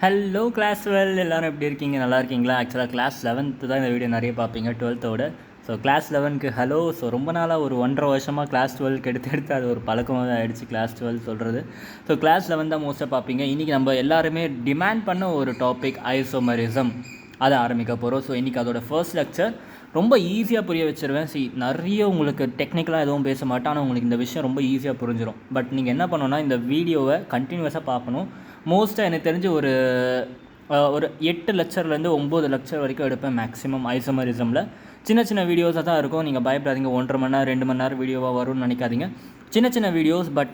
Hello class 12 எல்லோரும் எப்படி இருக்கீங்க? நல்லா இருக்கீங்களா? ஆக்சுவலாக கிளாஸ் 11th தான் இந்த வீடியோ நிறைய பார்ப்பீங்க 12th. ஸோ கிளாஸ் 11க்கு ஹலோ. ஸோ ரொம்ப நாளாக ஒரு 1.5 வருஷமாக கிளாஸ் 12க்கு எடுத்து அது ஒரு பழக்கமாக ஆகிடுச்சு கிளாஸ் 12 சொல்கிறது. ஸோ கிளாஸ் 11 தான் மோஸ்ட்டாக பார்ப்பீங்க. இன்றைக்கி நம்ம எல்லாருமே டிமாண்ட் பண்ண ஒரு டாபிக் ஐசோமரிசம் அதை ஆரம்பிக்க போகிறோம். ஸோ இன்றைக்கி அதோட ஃபர்ஸ்ட் லெக்சர் ரொம்ப ஈஸியாக புரிய வச்சுருவேன். நிறைய உங்களுக்கு டெக்னிக்கலாக எதுவும் பேச மாட்டேன், ஆனால் உங்களுக்கு இந்த விஷயம் ரொம்ப ஈஸியாக புரிஞ்சிடும். பட் நீங்கள் என்ன பண்ணணுன்னா இந்த வீடியோவை கண்டினியூஸாக பார்க்கணும். மோஸ்ட்டாக எனக்கு தெரிஞ்சு ஒரு 8 லெக்சர்லேருந்து 9 லெக்சர் வரைக்கும் எடுப்பேன் மேக்ஸிமம் ஐசோமரிசமில். சின்ன சின்ன வீடியோஸாக தான் இருக்கும், நீங்கள் பயப்படாதீங்க. 1.5 மணி நேரம் 2 மணி நேரம் வீடியோவாக வரும்னு நினைக்காதீங்க. சின்ன சின்ன videos. But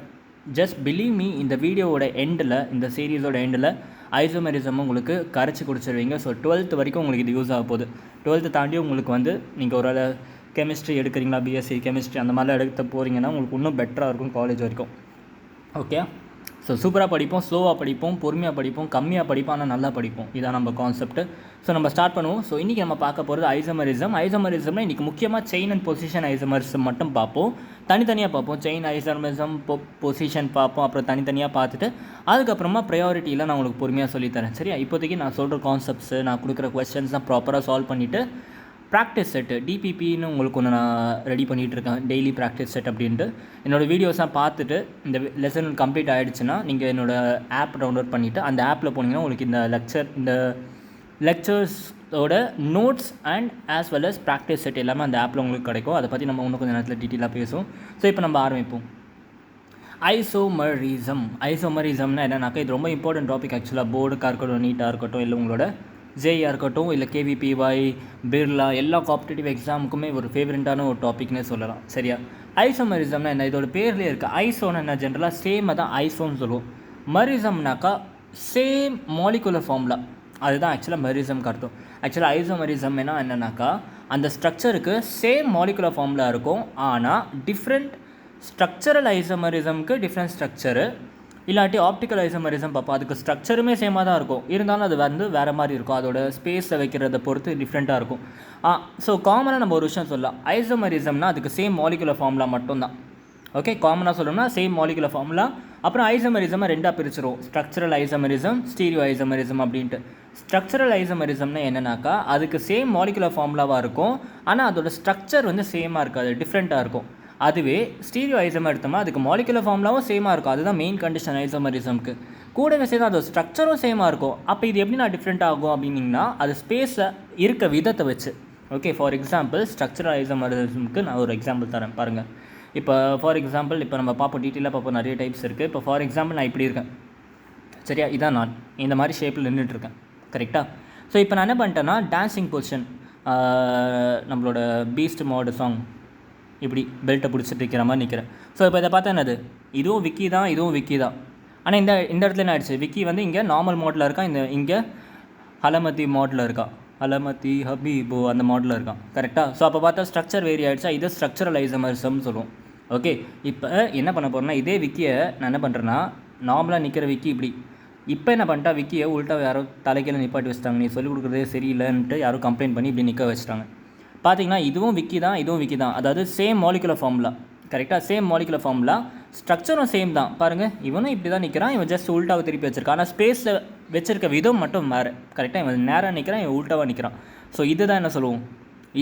just believe me, இந்த வீடியோவோட எண்டில், இந்த சீரீஸோட எண்டில் ஐசோமரிசம் உங்களுக்கு கரைச்சி குடிச்சிருவீங்க. ஸோ 12th வரைக்கும் உங்களுக்கு இது யூஸ் ஆக போகுது. 12th தாண்டி உங்களுக்கு வந்து நீங்கள் ஒரு கெமிஸ்ட்ரி எடுக்கிறீங்களா, பிஎஸ்சி கெமிஸ்ட்ரி அந்த மாதிரிலாம் எடுக்க போகிறீங்கன்னா உங்களுக்கு இன்னும் பெட்டராக இருக்கும் காலேஜ் வரைக்கும். ஓகே, ஸோ சூப்பராக படிப்போம், ஸ்லோவாக படிப்போம், பொறுமையாக படிப்போம், கம்மியாக படிப்போம், ஆனால் நல்லா படிப்போம். இதான் நம்ம கான்செப்ட். ஸோ நம்ம ஸ்டார்ட் பண்ணுவோம். ஸோ இன்றைக்கி நம்ம பார்க்க போகிறது ஐசோமரிசம்னா இன்றைக்கி முக்கியமாக செயின் அண்ட் பொசிஷன் ஐசோமரிசம் மட்டும் பார்ப்போம். தனித்தனியாக பார்ப்போம். செயின் ஐசோமரிசம், பொசிஷன் பார்ப்போம். அப்புறம் தனித்தனியாக பார்த்துட்டு அதுக்கப்புறமா ப்ரையாரிட்டியில் நான் உங்களுக்கு பொறுமையாக சொல்லித்தரேன். சரியா? இப்போதைக்கு நான் சொல்கிற கான்செப்ட்ஸு, நான் கொடுக்குற கொஸ்டின்ஸ் தான் ப்ராப்பராக சால்வ் பண்ணிவிட்டு ப்ராக்டிஸ் செட்டு டிபிபின்னு உங்களுக்கு ஒன்று நான் ரெடி பண்ணிகிட்ருக்கேன், டெய்லி ப்ராக்டிஸ் செட் அப்படின்ட்டு. என்னோடய வீடியோஸாக பார்த்துட்டு இந்த லெசன் கம்ப்ளீட் ஆகிடுச்சுன்னா நீங்கள் என்னோடய ஆப் டவுன்லோட் பண்ணிவிட்டு அந்த ஆப்பில் போனீங்கன்னா உங்களுக்கு இந்த லெக்சர்ஸோட notes and as well as practice set எல்லாமே அந்த ஆப்பில் உங்களுக்கு கிடைக்கும். அதை பற்றி நம்ம இன்னும் கொஞ்சம் நேரத்தில் டீட்டெயிலாக பேசுவோம். ஸோ இப்போ நம்ம ஆரம்பிப்போம். ஐசோமரிசம்னா என்னன்னாக்கா இது ரொம்ப இம்பார்ட்டன்ட் டாபிக். ஆக்சுவலாக போர்டுக்காக இருக்கட்டும், நீட்டாக இருக்கட்டும், இல்லை உங்களோட ஜேஇயாக இருக்கட்டும், இல்லை கேவிபிஒய், பிர்லா, எல்லா காம்படிட்டிவ் எக்ஸாமுக்குமே ஒரு ஃபேவரட்டான ஒரு டாபிக்னே சொல்லலாம். சரியா? ஐசோமரிசம்னா என்ன? இதோட பேர்லேயே இருக்குது. ஐசோன்னு என்ன? ஜென்ரலாக சேம் தான் ஐசோன்னு சொல்லுவோம். மரிசம்னாக்கா சேம் மாலிகுலர் ஃபார்முலா, அதுதான் ஆக்சுவலாக மரிசம்க்கு அர்த்தம். ஆக்சுவலாக ஐசோமரிசம் என்னன்னாக்கா அந்த ஸ்ட்ரக்சருக்கு சேம் மாலிகுலர் ஃபார்முலா இருக்கும், ஆனால் டிஃப்ரெண்ட் ஸ்ட்ரக்சரல் ஐசோமரிசம்க்கு டிஃப்ரெண்ட் ஸ்ட்ரக்சரு, இல்லாட்டி ஆப்டிக்கல் ஐசோமரிசம் பார்ப்போம். அதுக்கு ஸ்ட்ரக்சருமே சேமாக தான் இருக்கும், இருந்தாலும் அது வந்து வேறு மாதிரி இருக்கும். அதோட ஸ்பேஸை வைக்கிறத பொறுத்து டிஃப்ரெண்ட்டாக இருக்கும். ஸோ காமனாக நம்ம ஒரு விஷயம் சொல்லலாம், ஐசோமரிசம்னா அதுக்கு சேம் மாலிகுலர் ஃபார்முலா மட்டும்தான். ஓகே, காமனாக சொல்லணும்னா சேம் மாலிகுலர் ஃபார்முலா. அப்புறம் ஐசோமரிசமை ரெண்டாக பிரிச்சிரும், ஸ்ட்ரக்சரல் ஐசோமரிசம், ஸ்டீரியோ ஐசோமரிசம் அப்படின்ட்டு. ஸ்ட்ரக்சரல் ஐசோமரிசம்னா என்னன்னாக்கா அதுக்கு சேம் மாலிகுலர் ஃபார்முலாவாக இருக்கும், ஆனால் அதோட ஸ்ட்ரக்சர் வந்து சேமாக இருக்காது, டிஃப்ரெண்ட்டாக இருக்கும். அதுவே ஸ்டீரியோ ஐசோமர் எடுத்தோம்னா அதுக்கு மாலிகுலர் ஃபார்முலாவும் சேமாக இருக்கும். அதுதான் மெயின் கண்டிஷன் ஐசோமரிசம்க்கு. கூடவே சேர்ந்து அதோட ஸ்ட்ரக்சரும் சேமாக இருக்கும். அப்போ இது எப்படி நான் டிஃப்ரெண்ட் ஆகும் அப்படின்னிங்கன்னா அது ஸ்பேஸை இருக்க விதத்தை வச்சு. ஓகே, ஃபார் எக்ஸாம்பிள் ஸ்ட்ரக்சரல் ஐசோமரிசம்க்கு நான் ஒரு எக்ஸாம்பிள் தரேன் பாருங்கள். இப்போ ஃபார் எக்ஸாம்பிள் இப்போ நம்ம பார்ப்போம், டீட்டெயிலாக பார்ப்போம், நிறைய டைப்ஸ் இருக்குது. இப்போ ஃபார் எக்ஸாம்பிள் நான் இப்படி இருக்கேன். சரியா? இதான் நான் இந்த மாதிரி ஷேப்பில் நின்றுட்டுருக்கேன். கரெக்டாக? ஸோ இப்போ நான் என்ன பண்ணிட்டேன்னா டான்ஸிங் பொசிஷன், நம்மளோட பீஸ்ட் மோடு சாங், இப்படி பெல்ட்டை பிடிச்சிட்டு இருக்கிற மாதிரி நிற்கிறேன். ஸோ இப்போ இதை பார்த்தா என்னது? இதுவும் விக்கி தான், இதுவும் விக்கி தான். ஆனால் இந்த இடத்துல என்ன ஆயிடுச்சு? விக்கி வந்து இங்கே நார்மல் மோடில் இருக்கான், இங்கே ஹலமதி மோடில் இருக்கான், ஹலமதி ஹபீபோ அந்த மாடலில் இருக்கான். கரெக்டாக? ஸோ அப்போ பார்த்தா ஸ்ட்ரக்சர் வேரி ஆகிடுச்சா? இது ஸ்ட்ரக்சரல் ஐசோமரிசம்னு சொல்லுவோம். ஓகே, இப்போ என்ன பண்ண போகிறேன்னா இதே விக்கியை நான் என்ன பண்ணுறேன்னா நார்மலாக நிற்கிற விக்கி இப்படி, இப்போ என்ன பண்ணிட்டா விக்கியை உள்ட்டாக யாரோ தலைக்கீழ நிப்பாட்டி வச்சுட்டாங்க. நீ சொல்லிக் கொடுக்குறதே சரியில்லைன்ட்டு யாரும் கம்ப்ளைண்ட் பண்ணி இப்படி நிற்க வச்சுட்டாங்க. பார்த்தீங்கன்னா இதுவும் விக்கி தான், இதுவும் விக்கி தான். அதாவது சேம் மாலிகுலர் ஃபார்முலா. கரெக்டாக? சேம் மாலிகுலர் ஃபார்முலா, ஸ்ட்ரக்சரும் சேம் தான். பாருங்கள், இவனும் இப்படி தான் நிற்கிறான், இவன் ஜஸ்ட் உல்ட்டாவை திருப்பி வச்சிருக்கான். ஆனால் ஸ்பேஸில் வச்சிருக்க விதம் மட்டும் வேறு. கரெக்டாக? இவன் நேராக நிற்கிறான், இவன் உல்ட்டாவாக நிற்கிறான். ஸோ இதுதான் என்ன சொல்லுவோம்?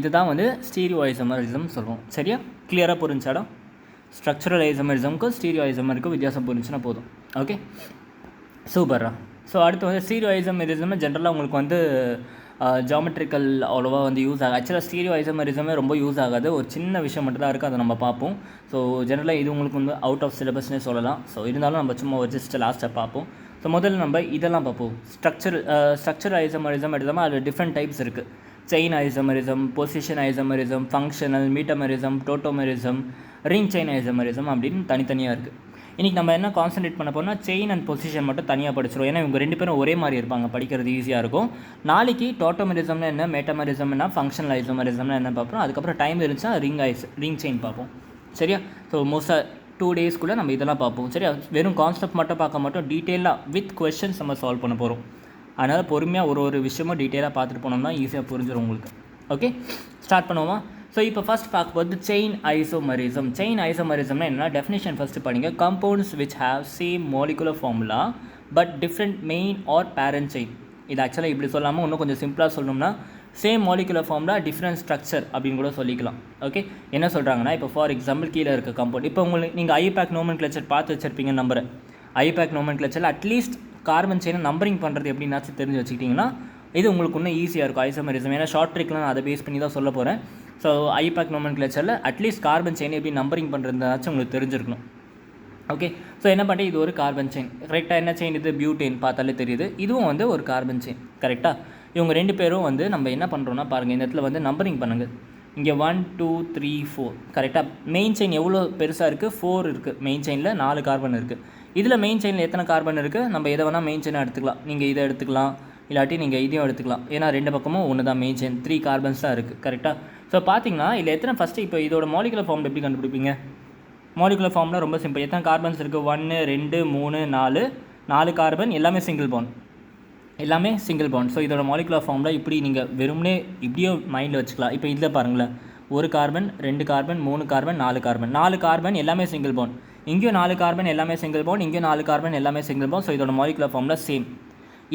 இதுதான் வந்து ஸ்டீரியோ ஐசோமரிசம் சொல்லுவோம். சரியா? கிளியராக புரிஞ்சாடா? ஸ்ட்ரக்சரல் ஐசோமரிசம்க்கும் ஸ்டீரியோ ஐசோமருக்கும் வித்தியாசம் புரிஞ்சுன்னா போதும். ஓகே, சூப்பரா. ஸோ அடுத்து வந்து ஸ்டீரியோ ஐசோமரிசம் ஜென்ரலாக உங்களுக்கு வந்து ஜாமெட்ரிக்கல் அவ்வளோவா வந்து யூஸ் ஆகாது. ஆக்சுவலாக ஸ்டீரியோ ஐசோமரிசமே ரொம்ப யூஸ் ஆகாது, ஒரு சின்ன விஷயம் மட்டும் தான் இருக்குது, அதை நம்ம பார்ப்போம். ஸோ ஜென்ரலாக இது உங்களுக்கு வந்து அவுட் ஆஃப் சிலபஸ்னே சொல்லலாம். ஸோ இருந்தாலும் நம்ம சும்மா ஜஸ்ட் லாஸ்ட்டாக பார்ப்போம். ஸோ முதல்ல நம்ம இதெல்லாம் பார்ப்போம். ஸ்ட்ரக்சர் ஐசோமரிசம் எடுத்தோம்னா அதில் டிஃப்ரெண்ட் டைப்ஸ் இருக்குது. Chain isomerism, position isomerism, functional, metamerism, tautomerism, ring chain isomerism அப்படின்னு தனித்தனியாக இருக்குது. இன்றைக்கி நம்ம என்ன கான்சன்ட்ரேட் பண்ண போனால் செயின் அண்ட் பொசிஷன் மட்டும் தனியாக படிச்சிடும். ஏன்னா இவங்க ரெண்டு பேரும் ஒரே மாதிரி இருப்பாங்க, படிக்கிறது ஈஸியாக இருக்கும். நாளைக்கு டோட்டோமரிசம்னா என்ன, மேட்டமரிசம்னா, ஃபங்க்ஷனல் ஐசோமரிசம்னா என்ன பார்ப்போம். அதுக்கப்புறம் டைம் இருந்துச்சுன்னா ரிங் செயின் பார்ப்போம். சரியா? ஸோ மோஸ்ட்டாக 2 டேஸ்க்குள்ளே நம்ம இதெல்லாம் பார்ப்போம். சரியா? வெறும் கான்செப்ட் மட்டும் பார்க்க மாட்டோம், டீட்டெயிலாக வித் கொஸ்டின்ஸ் நம்ம சால்வ் பண்ண போகிறோம். அதனால் பொறுமையாக ஒரு விஷயமும் டீட்டெயிலாக பார்த்துட்டு போனோம்னா ஈஸியாக புரிஞ்சிடும் உங்களுக்கு. ஓகே, ஸ்டார்ட் பண்ணுவோமா? ஸோ இப்போ ஃபஸ்ட் பார்க்கும்போது செயின் ஐசோமரிசம்னா என்ன? டெஃபினேஷன் ஃபஸ்ட்டு படிங்க. Compounds which have same molecular formula but different main or parent chain. இது ஆக்சுவலாக இப்படி சொல்லாமல் இன்னும் கொஞ்சம் சிம்பிளாக சொல்லணும்னா சேம் மாலிகுலர் ஃபார்மில் டிஃப்ரெண்ட் ஸ்ட்ரக்சர் அப்படின்னு கூட சொல்லிக்கலாம். ஓகே, என்ன சொல்கிறாங்கன்னா இப்போ ஃபார் எக்ஸாம்பிள் கீழே இருக்க காம்பவுண்ட், இப்போ உங்களுக்கு நீங்கள் ஐபேக் நோமென்க்ளேச்சர் பார்த்து வச்சுருப்பீங்க நம்புறேன். ஐபேக் நோமென்க்ளேச்சரில் அட்லீஸ்ட் கார்பன் செயினை நம்பரிங் பண்ணுறது எப்படின்னாச்சும் தெரிஞ்சு வச்சுக்கிட்டிங்கன்னா இது உங்களுக்கு இன்னும் ஈஸியாக இருக்கும் ஐசோமரிசம். ஏன்னா ஷார்ட் ட்ரிக்லாம் நான் அதை பேஸ் பண்ணி தான் சொல்ல போகிறேன். ஸோ ஐபேக் நோமென்க்ளேச்சரில் அட்லீஸ்ட் கார்பன் செயின் எப்படி நம்பரிங் பண்ணுறதுனாச்சும் உங்களுக்கு தெரிஞ்சிருக்கணும். ஓகே, ஸோ என்ன பண்ணுறது, இது ஒரு கார்பன் செயின். கரெக்டாக என்ன செயின் இது, பியூட்டேன் பார்த்தாலே தெரியுது. இதுவும் வந்து ஒரு கார்பன் செயின். கரெக்டாக இவங்க 2 பேரும் வந்து நம்ம என்ன பண்ணுறோன்னா பாருங்கள், இந்த இடத்துல வந்து நம்பரிங் பண்ணுங்கள். இங்கே 1 2 3 4 கரெக்டாக. மெயின் செயின் எவ்வளோ பெருசாக இருக்குது, 4 இருக்குது. மெயின் செயினில் 4 கார்பன் இருக்குது. இதில் மெயின் செயினில் எத்தனை கார்பன் இருக்குது, நம்ம எதை வேணால் மெயின் செயினாக எடுத்துக்கலாம். நீங்கள் இதை எடுத்துக்கலாம், இல்லாட்டி நீங்கள் இதையும் எடுத்துக்கலாம். ஏன்னா 2 பக்கமும் ஒன்று தான் மெயின் செயின். 3 கார்பன்ஸ் தான் இருக்குது. கரெக்டாக. ஸோ பார்த்தீங்கன்னா இதில் எத்தனை ஃபஸ்ட்டு இப்போ இதோட மாலிகுலர் ஃபார்ம் எப்படி கண்டுபிடிப்பீங்க? மாலிகுலர் ஃபார்ம்லாம் ரொம்ப சிம்பிள். எத்தனை கார்பன்ஸ் இருக்குது, 1 2 3 4 4 கார்பன், எல்லாமே சிங்கிள் பாண்ட், எல்லாமே சிங்கிள் பாண்ட். ஸோ இதோட மாலிகுலர் ஃபார்மில் இப்படி நீங்கள் வெறும்னே இப்படியோ மைண்டில் வச்சுக்கலாம். இப்போ இதில் பாருங்களேன், 1 carbon 2 carbon 3 carbon 4 carbon, 4 carbon எல்லாமே சிங்கிள் பாண்ட். இங்கேயும் 4 கார்பன் எல்லாமே சிங்கிள் பாண்ட், இங்கேயும் 4 கார்பன் எல்லாமே சிங்கிள் பாண்ட். ஸோ இதோட மாலிகுலர் ஃபார்மில் சேம்.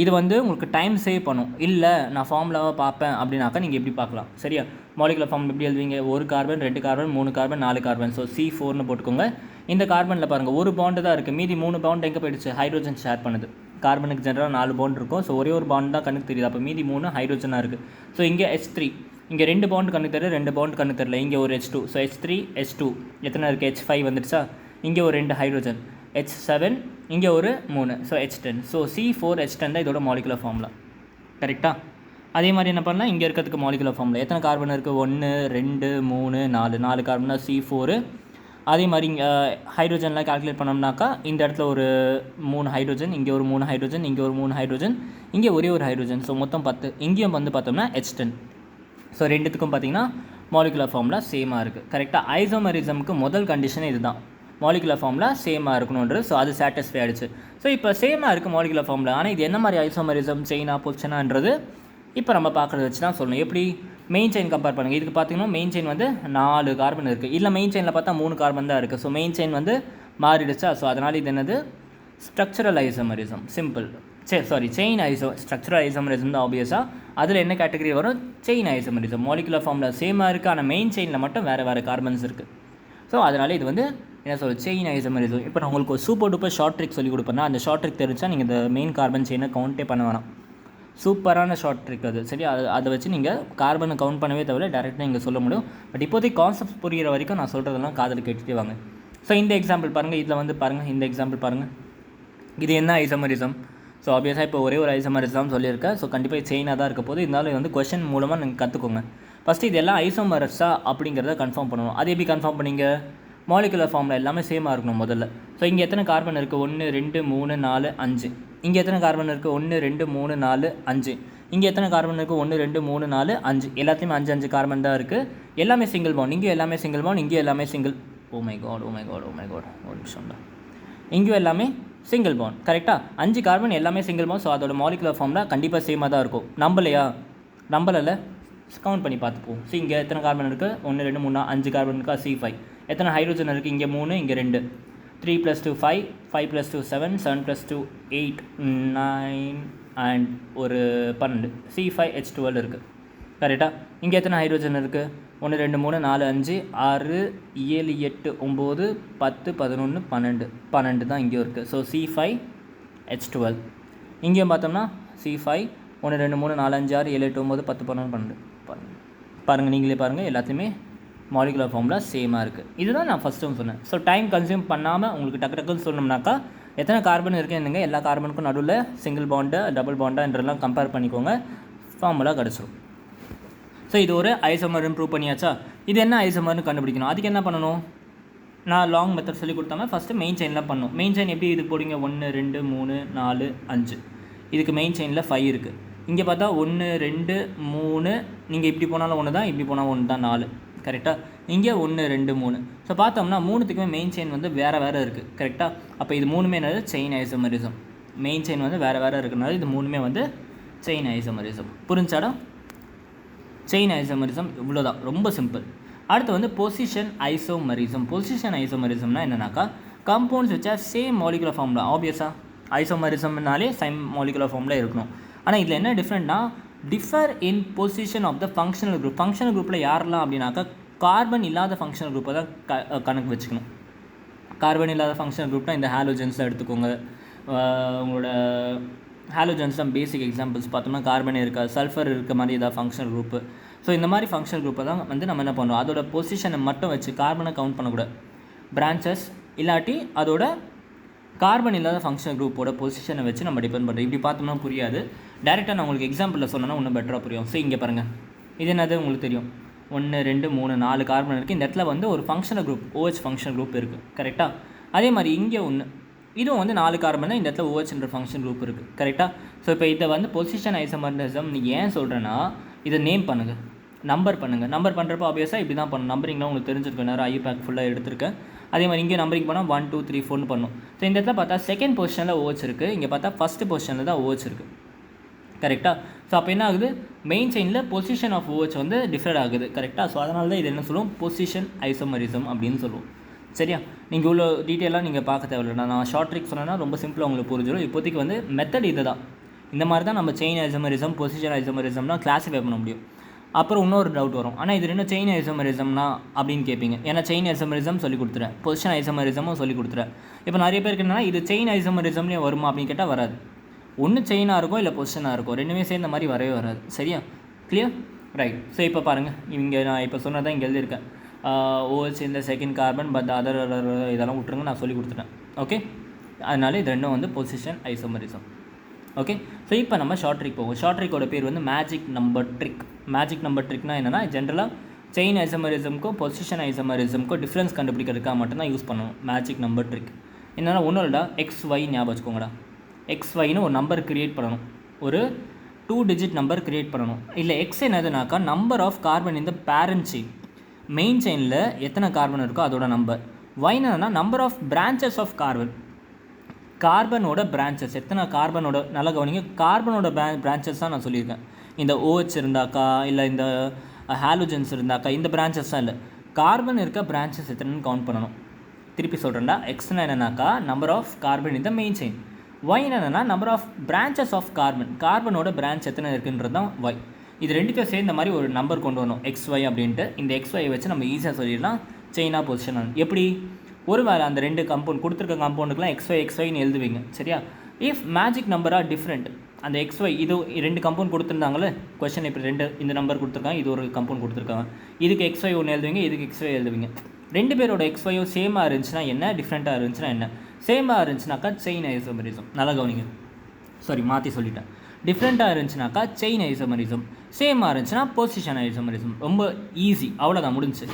இது வந்து உங்களுக்கு டைம் சேவ் பண்ணும். இல்லை நான் ஃபார்முலாவாக பார்ப்பேன் அப்படின்னாக்கா நீங்கள் எப்படி பார்க்கலாம். சரியா, மாலிகுலர் ஃபார்ம் எப்படி எழுதுவீங்க, 1 carbon 2 carbon 3 carbon 4 carbon. So C4னு போட்டுக்கோங்க. இந்த கார்பனில் பாருங்கள் ஒரு பாண்டு தான் இருக்குது, மீதி 3 பாண்ட் எங்கே போயிடுச்சு, ஹைட்ரோஜன் ஷேர் பண்ணுது. கார்பனுக்கு ஜென்ரலாக 4 பாண்ட் இருக்கும். ஸோ ஒரே ஒரு பாண்ட் தான் கண்ணுக்கு தெரியுது. அப்போ மீதி 3 ஹைட்ரோஜனாக இருக்குது. ஸோ இங்கே H3, இங்கே 2 பாண்ட் கண்ணுக்கு தெரியுது, 2 பாண்ட் கண்ணுக்கு தெரியல. இங்கே ஒரு H2. ஸோ H3 H2 எத்தனை இருக்குது, H5 வந்துடுச்சா. இங்கே ஒரு 2 ஹைட்ரோஜன், H7, இங்கே ஒரு 3. So H10. ஸோ C4H10 தான் இதோட மாலிகுலர் ஃபார்முலா. கரெக்டாக. அதே மாதிரி என்ன பண்ணலாம், இங்கே இருக்கிறதுக்கு மாலிகுலர் ஃபார்முலா எத்தனை கார்பன் இருக்குது, 1 2 3 4 கார்பன் தான் C4. அதே மாதிரி இங்கே ஹைட்ரோஜன்லாம் கால்குலேட் பண்ணோம்னாக்கா இந்த இடத்துல ஒரு 3 ஹைட்ரோஜன், இங்கே ஒரு 3 ஹைட்ரோஜன், இங்கே ஒரு 3 ஹைட்ரோஜன், இங்கே ஒரே ஒரு ஹைட்ரோஜன். ஸோ மொத்தம் 10. இங்கேயும் வந்து பார்த்தோம்னா H10. ஸோ ரெண்டுத்துக்கும் பார்த்தீங்கன்னா மாலிகுலர் ஃபார்முலா சேமாக இருக்குது. கரெக்டாக. ஐசோமரிசமுக்கு முதல் கண்டிஷன் இதுதான், மாலிகுலர் ஃபார்முலா சேமாக இருக்கணுன்றது. ஸோ அது சாட்டிஸ்ஃபை ஆகிடுச்சு. ஸோ இப்போ சேமாக இருக்குது மாலிகுலர் ஃபார்முலா. ஆனால் இது என்ன மாதிரி ஐசோமரிசம், செயினா பொசிஷனான்றது இப்போ நம்ம பார்க்குறத வச்சு தான் சொல்லணும். எப்படி மெயின் செயின் கம்பேர் பண்ணுங்கள். இதுக்கு பார்த்தீங்கன்னா மெயின் செயின் வந்து 4 கார்பன் இருக்குது. இல்லை மெயின் செயினில் பார்த்தா 3 கார்பன் தான் இருக்குது. ஸோ மெயின் செயின் வந்து மாறிடுச்சா. ஸோ அதனால் இது என்னது, structural isomerism. Simple. Chain structural isomerism தான் ஆப்வியஸாக. அதில் என்ன கேட்டகரி வரும், செயின் ஐசோமரிசம். மாலிகுலர் ஃபார்முலா சேமாக இருக்குது, ஆனால் மெயின் செயினில் மட்டும் வேறு கார்பன்ஸ் இருக்குது. ஸோ அதனால் இது வந்து என்ன சொல்லுது, செயின் ஐசோமரிசம். இப்போ நான் உங்களுக்கு ஒரு சூப்பர் டூப்பர் ஷார்ட் ட்ரிக் சொல்லி கொடுப்பேன்னா, அந்த ஷார்ட் ட்ரிக் தெரிஞ்சா நீங்கள் இந்த மெயின் கார்பன் செயினை கவுண்டே பண்ண வேணாம். சூப்பரான ஷார்ட் ட்ரிக் அது. சரி, அதை வச்சு நீங்கள் கார்பனை கவுண்ட் பண்ணவே தவிர டேரெக்டாக நீங்கள் சொல்ல முடியும். பட் இப்போதைக்கு கான்செப்ட் புரிகிற வரைக்கும் நான் சொல்கிறதெல்லாம் காதில் கேட்டுகிட்டே வாங்க. ஸோ இந்த எக்ஸாம்பிள் பாருங்கள், இதில் வந்து பாருங்கள், இந்த எக்ஸாம்பிள் பாருங்கள், இது என்ன ஐசோமரிசம். ஸோ ஆப்வியஸாக இப்போ ஒரே ஒரு ஐசோமரிசம் சொல்லியிருக்கேன். ஸோ கண்டிப்பாக செயினாக தான் இருக்க போது. இருந்தாலும் வந்து கொஸ்டின் மூலமாக நீங்கள் கற்றுக்கோங்க. ஃபஸ்ட்டு இது எல்லாம் ஐசோமரஸா அப்படிங்கிறத கன்ஃபார்ம் பண்ணுவோம். அது எப்படி கன்ஃபார்ம் பண்ணிங்க, மாலிகுலர் ஃபார்மில் எல்லாமே சேமாக இருக்கணும் முதல்ல. ஸோ இங்கே எத்தனை கார்பன் இருக்குது, 1 2 3 4 5. இங்கே எத்தனை கார்பன் இருக்குது, 1 2 3 4 5. இங்கே எத்தனை கார்பன் இருக்குது, 1 2 3 4 5. எல்லாத்தையுமே 5 கார்பன் தான் இருக்குது. எல்லாமே சிங்கிள் பாண்ட். இங்கேயும் எல்லாமே சிங்கிள் பாண்ட், இங்கேயும் எல்லாமே சிங்கிள். ஓ மை காட் ஒரு நிமிஷம் தான். இங்கேயும் எல்லாமே சிங்கிள் பாண்ட். கரெக்டாக. 5 கார்பன் எல்லாமே சிங்கிள் பாண்ட். ஸோ அதோட மாலிகுலர் ஃபார்மில் கண்டிப்பாக சேமாக தான் இருக்கும். நம்பலையா கவுண்ட் பண்ணி பார்த்துப்போம். ஸோ இங்கே எத்தனை கார்பன் இருக்குது, 1 2 3 5 கார்பன் இருக்கா. C5 எத்தனை ஹைட்ரோஜன் இருக்குது, இங்கே 3 இங்கே 2. 3 + 2 5, 5 + 2 7, 7 + 2 8 9 அண்ட் ஒரு 12. C5H12 இருக்குது. கரெக்டாக. இங்கே எத்தனை ஹைட்ரோஜன் இருக்குது, 1 2 3 4 5 6 7 8 9 10 11 12 தான் இங்கேயும் இருக்குது. So C5H12. இங்கேயும் பார்த்தோம்னா C5 1 2 3 4 5 6 7 8 9 10 11 12. பாருங்கள், நீங்களே பாருங்கள், எல்லாத்தையுமே மாலிகுலர் ஃபார்முலா சேமாக இருக்குது. இதுதான் நான் ஃபஸ்ட்டும் சொன்னேன். ஸோ டைம் கன்சியூம் பண்ணாமல் உங்களுக்கு டக்குன்னு சொன்னோம்னாக்கா எத்தனை கார்பன் இருக்குன்னு எல்லா கார்பனுக்கும் நடுவில் சிங்கிள் பாண்டு டபுள் பாண்டான்றலாம் கம்பேர் பண்ணிக்கோங்க, ஃபார்முலா கிடச்சிடும். ஸோ இது ஒரு ஐசோமர்னு ப்ரூவ் பண்ணியாச்சா. இது என்ன ஐசோமர்னு கண்டுபிடிக்கணும். அதுக்கு என்ன பண்ணணும், நான் லாங் மெத்தட் சொல்லி கொடுத்தாங்க. ஃபஸ்ட்டு மெயின் செயினில் பண்ணணும். மெயின் செயின் எப்படி இது போடுங்க, 1 2 3 4 5. இதுக்கு மெயின் செயினில் 5 இருக்குது. இங்கே பார்த்தா 1 2 3, நீங்கள் இப்படி போனாலும் 1 தான், இப்படி போனால் 1 தான், 4. கரெக்டாக. இங்கே 1 2 3. ஸோ பார்த்தோம்னா 3த்துக்குமே மெயின் செயின் வந்து வேறு இருக்குது. கரெக்டாக. அப்போ இது 3மே என்னது, செயின் ஐசோமரிசம். மெயின் செயின் வந்து வேறு இருக்கிறனால இது 3மே வந்து செயின் ஐசோமரிசம். புரிஞ்சாடா. செயின் ஐசோமரிசம் இவ்வளோதான், ரொம்ப சிம்பிள். அடுத்து வந்து பொசிஷன் ஐசோமரிசம். பொசிஷன் ஐசோமரிசம்னா என்னன்னாக்கா, காம்பவுண்ட்ஸ் வச்சா சேம் மாலிகுலர் ஃபார்முலா. ஆப்வியஸாக ஐசோமரிசம்னாலே சேம் மாலிகுலர் ஃபார்மில் இருக்கணும். ஆனால் இதில் என்ன டிஃப்ரெண்ட்னா differ in position of the functional group. Functional குரூப்பில் யாரெல்லாம் அப்படின்னாக்கா கார்பன் இல்லாத ஃபங்க்ஷனல் குரூப்பை தான் கணக்கு வச்சுக்கணும். கார்பன் இல்லாத ஃபங்க்ஷனல் குரூப்னால் இந்த ஹாலோஜன்ஸில் எடுத்துக்கோங்க. உங்களோட ஹாலோஜன்ஸ் தான் பேசிக் எக்ஸாம்பிள்ஸ் பார்த்தோம்னா கார்பன் இருக்காது, சல்ஃபர் இருக்க மாதிரி ஏதாவது ஃபங்க்ஷனல் குரூப்பு. ஸோ இந்த மாதிரி ஃபங்க்ஷனல் குரூப்பை தான் வந்து நம்ம என்ன பண்ணுறோம், அதோட பொசிஷனை மட்டும் வச்சு கார்பனை கவுண்ட் பண்ணக்கூடாது. பிரான்ச்சஸ் இல்லாட்டி அதோட கார்பன் இல்லாத ஃபங்க்ஷனல் குரூப்போட பொசிஷனை வச்சு நம்ம டிபெண்ட் பண்ணுறோம். இப்படி பார்த்தோம்னா புரியாது. டேரெக்டாக நான் உங்களுக்கு எக்ஸாம்பிளில் சொன்னேன்னா இன்னும் பெட்டராக புரியும். ஸோ இங்கே பாருங்கள், இது என்னது உங்களுக்கு தெரியும், 1 2 3 4 கார்பன் இருக்குது. இந்த இடத்துல வந்து ஒரு functional group OH functional group இருக்குது, கரெக்டாக. அதே மாதிரி இங்கே ஒன்று, இதுவும் வந்து 4 கார்பன், இந்த இடத்துல OHன்ற ஃபங்க்ஷன் குரூப் இருக்குது, கரெக்டாக. ஸோ இப்போ இதை வந்து பொசிஷன் ஐசோமரிசம் நீ ஏன் சொல்கிறேன்னா, இதை நேம் பண்ணுங்கள், நம்பர் பண்ணுங்கள். நம்பர் பண்ணுறப்போ ஆப்வியஸாக இப்படி தான் பண்ணணும். நம்பரிங்லாம் உங்களுக்கு தெரிஞ்சிருக்கும், நேரம் ஐபேக் ஃபுல்லாக எடுத்திருக்கேன். அதே மாதிரி இங்கே நம்பரிங் பண்ணால் 1 2 3 4 பண்ணும். ஸோ இந்த இடத்துல பார்த்தா செகண்ட் பொசிஷனில் OH இருக்குது, இங்கே பார்த்தா ஃபஸ்ட்டு பொசிஷனில் தான் OH இருக்குது, கரெக்டாக. ஸோ அப்போ என்ன ஆகுது, மெயின் செயினில் பொசிஷன் ஆஃப் OH வந்து டிஃபர் ஆகுது, கரெக்டாக. ஸோ அதனால தான் இது என்ன சொல்லுவோம், பொசிஷன் ஐசோமரிசம் அப்படின்னு சொல்லுவோம். சரியா, நீங்கள் இவ்வளோ டீட்டெயிலாக நீங்கள் பார்க்க தேவையில்லை. நான் ஷார்ட் ட்ரிக் சொன்னேன்னா ரொம்ப சிம்பிளாக உங்களுக்கு புரிஞ்சிடும். இப்போதைக்கு வந்து மெத்தட் இது தான். இந்த மாதிரி தான் நம்ம செயின் ஐசோமரிசம், பொசிஷன் ஐசோமரிசம்லாம் கிளாஸிஃபை பண்ண முடியும். அப்புறம் இன்னொரு டவுட் வரும், ஆனால் இது ரெண்டும் செயின் ஐசோமரிசம்னா அப்படின்னு கேட்பீங்க. ஏன்னா செயின் ஐசோமரிசம் சொல்லி கொடுத்துறேன், பொசிஷன் ஐசோமரிசமும் சொல்லி கொடுத்துறேன். இப்போ நிறைய பேருக்கு என்னன்னா இது செயின் ஐசோமரிசம்லேயே வருமா அப்படின்னு கேட்டால் வராது. ஒன்று செயினாக இருக்கும், இல்லை பொசிஷனாக இருக்கும், ரெண்டுமே சேர்ந்த மாதிரி வரவே வராது. சரியா, கிளியர், ரைட். ஸோ இப்போ பாருங்கள், இங்கே நான் இப்போ சொன்னதான் இங்கே எழுதியிருக்கேன். OH இந்த செகண்ட் கார்பன், பட் அதர் இதெல்லாம் விட்டுருங்க, நான் சொல்லி கொடுத்துட்டேன். ஓகே, அதனால இது ரெண்டும் வந்து பொசிஷன் ஐசோமரிசம். ஓகே, ஸோ இப்போ நம்ம ஷார்ட் ட்ரிக் போவோம். ஷார்ட் ட்ரிக்கோட பேர் வந்து magic number trick. Magic number ட்ரிக்னா என்னென்னா, ஜென்ரலாக செயின் ஐசோமரிசம்க்கும் பொசிஷன் ஐசோமரிசம்க்கும் டிஃப்ரென்ஸ் கண்டுபிடிக்கிறதுக்காக மட்டும்தான் யூஸ் பண்ணுவோம் மேஜிக் நம்பர் ட்ரிக். என்னென்னா ஒன்றும் இல்லைடா, XY ஞாபகம் வச்சுக்கோங்கடா. XYன்னு ஒரு நம்பர் க்ரியேட் பண்ணணும், ஒரு 2 டிஜிட் நம்பர் க்ரியேட் பண்ணணும். இல்லை எக்ஸ் என்னதுனாக்கா நம்பர் ஆஃப் கார்பன் இந்த பேரண்ட் செயின், மெயின் செயினில் எத்தனை கார்பன் இருக்கோ அதோட நம்பர். ஒய்னா number of branches of carbon, கார்பனோட பிரான்ச்சஸ் எத்தனை கார்பனோட, நல்லா கவனிங்க, கார்பனோட பிரான்ச்சஸ் தான் நான் சொல்லியிருக்கேன். இந்த OH இருந்தாக்கா, இல்லை இந்த ஹாலோஜன்ஸ் இருந்தாக்கா, இந்த பிரான்ச்சஸ் தான் இல்லை, கார்பன் இருக்க பிரான்ச்சஸ் எத்தனைன்னு கவுண்ட் பண்ணணும். திருப்பி சொல்கிறேன்டா, எக்ஸ்னா என்னன்னாக்கா நம்பர் ஆஃப் கார்பன் இந்த மெயின் செயின், ஒய் என்னென்னா number of branches of carbon, கார்பனோட பிரான்ச் எத்தனை இருக்குன்றது தான் ஒய். இது ரெண்டுத்தையும் சேர்ந்த மாதிரி ஒரு நம்பர் கொண்டு வரணும், XY அப்படின்ட்டு. இந்த XY வச்சு நம்ம ஈஸியாக சொல்லிடலாம் செயினாக பொசிஷன். எப்படி, ஒரு வேளை அந்த ரெண்டு காம்பவுண்ட் கொடுத்துருக்க காம்பவுண்டுக்குலாம் XYன்னு எழுதுவீங்க, சரியா. இஃப் மேஜிக் நம்பராக டிஃப்ரெண்ட், அந்த XY இது 2 காம்பவுண்ட் கொடுத்துருந்தாங்களே கொஸ்டின், இப்போ 2 இந்த நம்பர் கொடுத்துருக்காங்க, இது ஒரு காம்பவுண்ட் கொடுத்துருக்காங்க, இதுக்கு XY ஒன்று எழுதுவீங்க, இதுக்கு XY எழுதுவீங்க. 2 பேரோட XYயும் சேமாக இருந்துச்சுன்னா என்ன, டிஃப்ரெண்ட்டாக இருந்துச்சுன்னா என்ன. சேமாக இருந்துச்சுனாக்கா செயின் ஐசோமரிசம், நல்லா கவனிங்க, சாரி மாற்றி சொல்லிட்டேன். டிஃப்ரெண்ட்டாக இருந்துச்சுனாக்கா செயின் ஐசோமரிசம், சேமாக இருந்துச்சுன்னா பொசிஷன் ஐசோமரிசம். ரொம்ப ஈஸி, அவ்வளோதான், முடிஞ்சு.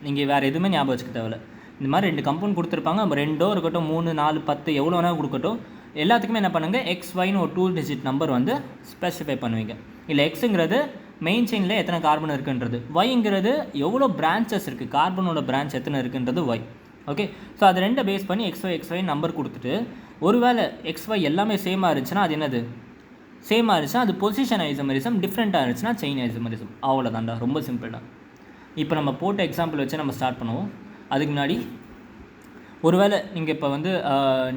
நீங்கள் வேறு எதுவுமே ஞாபகம் வச்சுக்க தேவையில்ல. இந்த மாதிரி 2 காம்பவுண்ட் கொடுத்துருப்பாங்க, 2 இருக்கட்டும் 3 4 10 எவ்வளோ வேணால் கொடுக்கட்டும், எல்லாத்துக்குமே என்ன பண்ணுங்கள், XYன்னு ஒரு 2 டிஜிட் நம்பர் வந்து ஸ்பெசிஃபை பண்ணுவீங்க. இல்லை எக்ஸுங்கிறது மெயின் செயினில் எத்தனை கார்பன் இருக்குன்றது, ஒய்ங்கிறது எவ்வளோ பிரான்ச்சஸ் இருக்குது, கார்பனோட பிரான்ச் எத்தனை இருக்குன்றது ஒய். ஓகே, ஸோ அது 2 பேஸ் பண்ணி XY நம்பர் கொடுத்துட்டு, ஒருவேளை XY எல்லாமே சேமாக இருந்துச்சுன்னா அது என்னது, சேமாக இருந்துச்சுன்னா அது பொசிஷன் ஐசோமரிசம், டிஃப்ரெண்ட்டாக இருந்துச்சுன்னா செயின் ஐசோமரிசம். அவ்வளோதான்டா, ரொம்ப சிம்பிள் தான். இப்போ நம்ம போட்ட எக்ஸாம்பிள் வச்சு நம்ம ஸ்டார்ட் பண்ணுவோம். அதுக்கு முன்னாடி ஒருவேளை நீங்கள் இப்போ வந்து